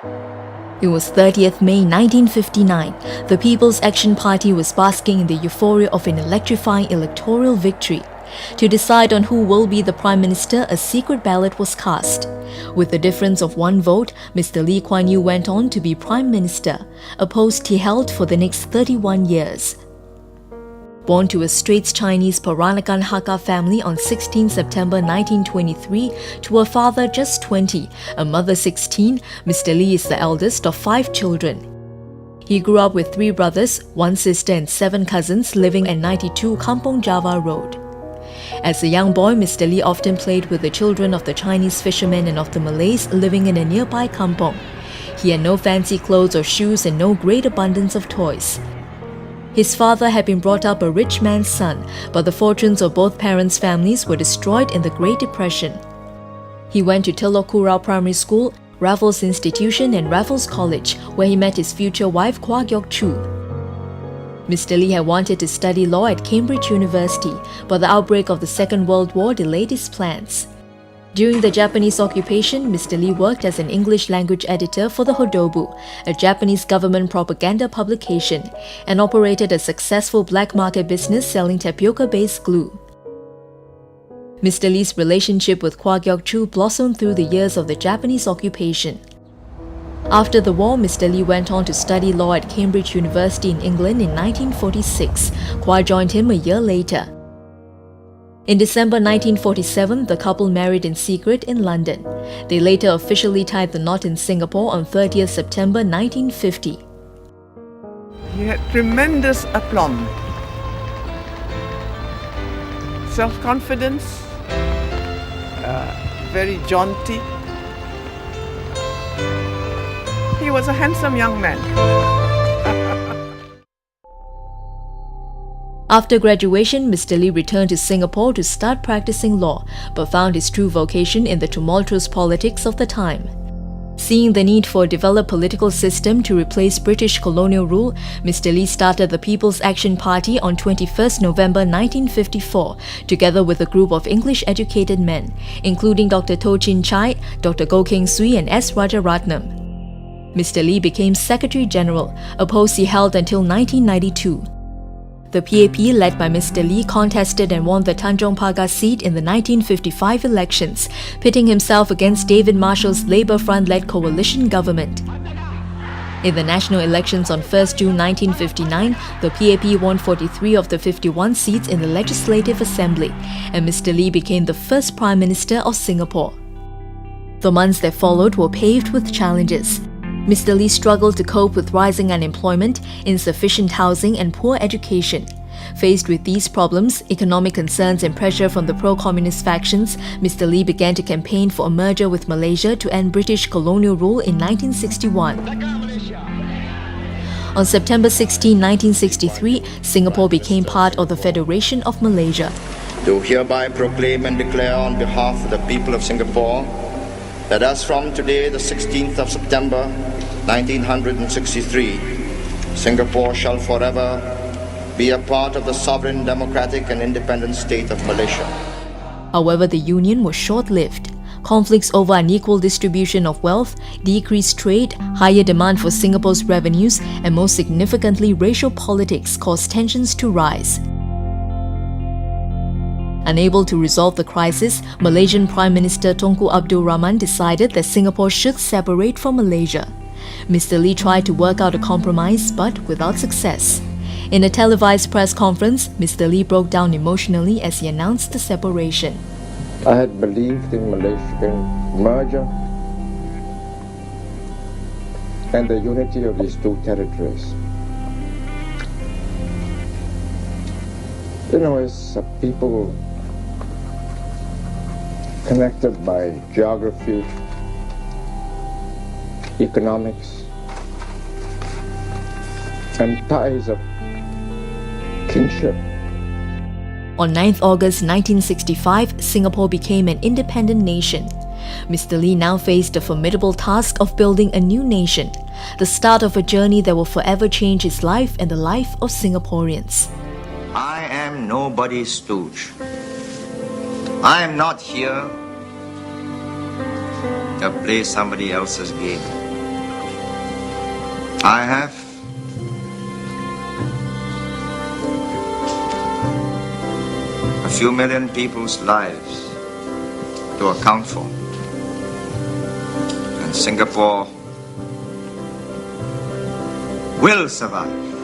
It was 30th May 1959. The People's Action Party was basking in the euphoria of an electrifying electoral victory. To decide on who will be the Prime Minister, a secret ballot was cast. With a difference of one vote, Mr. Lee Kuan Yew went on to be Prime Minister, a post he held for the next 31 years. Born to a Straits Chinese Peranakan Hakka family on 16 September 1923, to a father just 20, a mother 16, Mr. Lee is the eldest of 5 children. He grew up with 3 brothers, 1 sister and 7 cousins living at 92 Kampong Java Road. As a young boy, Mr. Lee often played with the children of the Chinese fishermen and of the Malays living in a nearby kampong. He had no fancy clothes or shoes and no great abundance of toys. His father had been brought up a rich man's son, but the fortunes of both parents' families were destroyed in the Great Depression. He went to Telok Kurau Primary School, Raffles Institution and Raffles College, where he met his future wife Kwa Geok Chu. Mr. Lee had wanted to study law at Cambridge University, but the outbreak of the Second World War delayed his plans. During the Japanese occupation, Mr. Lee worked as an English language editor for the Hodobu, a Japanese government propaganda publication, and operated a successful black market business selling tapioca-based glue. Mr. Lee's relationship with Kwa Geok Chu blossomed through the years of the Japanese occupation. After the war, Mr. Lee went on to study law at Cambridge University in England in 1946. Kwa joined him a year later. In December 1947, the couple married in secret in London. They later officially tied the knot in Singapore on 30th September 1950. He had tremendous aplomb, self-confidence, very jaunty. He was a handsome young man. After graduation, Mr. Lee returned to Singapore to start practicing law, but found his true vocation in the tumultuous politics of the time. Seeing the need for a developed political system to replace British colonial rule, Mr. Lee started the People's Action Party on 21 November 1954, together with a group of English-educated men, including Dr. Toh Chin Chai, Dr. Goh Keng Swee and S. Rajaratnam. Mr. Lee became Secretary General, a post he held until 1992. The PAP, led by Mr. Lee, contested and won the Tanjong Pagar seat in the 1955 elections, pitting himself against David Marshall's Labour Front-led coalition government. In the national elections on 1 June 1959, the PAP won 43 of the 51 seats in the Legislative Assembly, and Mr. Lee became the first Prime Minister of Singapore. The months that followed were paved with challenges. Mr. Lee struggled to cope with rising unemployment, insufficient housing and poor education. Faced with these problems, economic concerns and pressure from the pro-communist factions, Mr. Lee began to campaign for a merger with Malaysia to end British colonial rule in 1961. On September 16, 1963, Singapore became part of the Federation of Malaysia. Do hereby proclaim and declare on behalf of the people of Singapore that as from today, the 16th of September, 1963, Singapore shall forever be a part of the sovereign, democratic and independent state of Malaysia. However, the union was short-lived. Conflicts over unequal distribution of wealth, decreased trade, higher demand for Singapore's revenues, and most significantly, racial politics caused tensions to rise. Unable to resolve the crisis, Malaysian Prime Minister Tunku Abdul Rahman decided that Singapore should separate from Malaysia. Mr. Lee tried to work out a compromise, but without success. In a televised press conference, Mr. Lee broke down emotionally as he announced the separation. I had believed in Malaysian merger and the unity of these two territories. You know, as a people connected by geography, economics, and ties of kinship. On 9th August 1965, Singapore became an independent nation. Mr. Lee now faced the formidable task of building a new nation, the start of a journey that will forever change his life and the life of Singaporeans. I am nobody's stooge. I am not here to play somebody else's game. I have a few million people's lives to account for. And Singapore will survive.